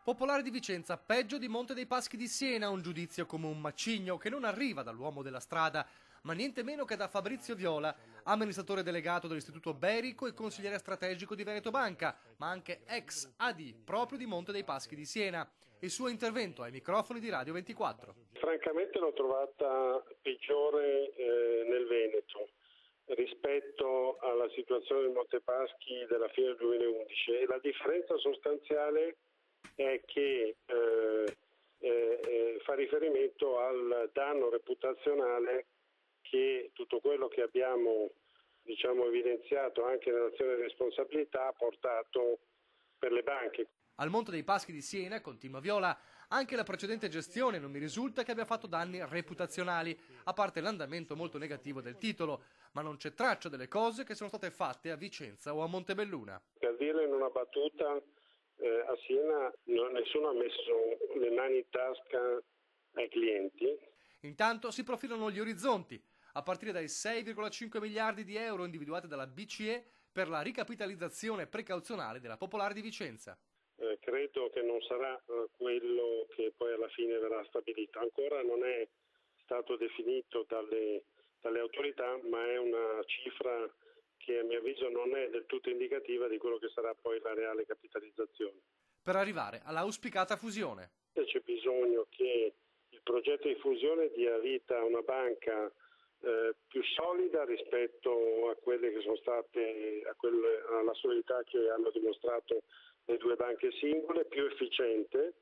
Popolare di Vicenza, peggio di Monte dei Paschi di Siena, un giudizio come un macigno che non arriva dall'uomo della strada, ma niente meno che da Fabrizio Viola, amministratore delegato dell'Istituto Berico e consigliere strategico di Veneto Banca, ma anche ex AD proprio di Monte dei Paschi di Siena. Il suo intervento ai microfoni di Radio 24. Francamente l'ho trovata peggiore nel Veneto rispetto alla situazione del Montepaschi della fine del 2011 e la differenza sostanziale è che fa riferimento al danno reputazionale che tutto quello che abbiamo evidenziato anche nell'azione di responsabilità ha portato per le banche. Al Monte dei Paschi di Siena, continua Viola, anche la precedente gestione non mi risulta che abbia fatto danni reputazionali, a parte l'andamento molto negativo del titolo, ma non c'è traccia delle cose che sono state fatte a Vicenza o a Montebelluna. Per dirlo in una battuta, a Siena nessuno ha messo le mani in tasca ai clienti. Intanto si profilano gli orizzonti, a partire dai 6,5 miliardi di euro individuati dalla BCE per la ricapitalizzazione precauzionale della Popolare di Vicenza. Credo che non sarà quello che poi alla fine verrà stabilito. Ancora non è stato definito dalle autorità, ma è una cifra che a mio avviso non è del tutto indicativa di quello che sarà poi la reale capitalizzazione. Per arrivare all'auspicata fusione. C'è bisogno che il progetto di fusione dia vita a una banca più solida rispetto a quelle che sono state, alla solidità che hanno dimostrato le due banche singole, più efficiente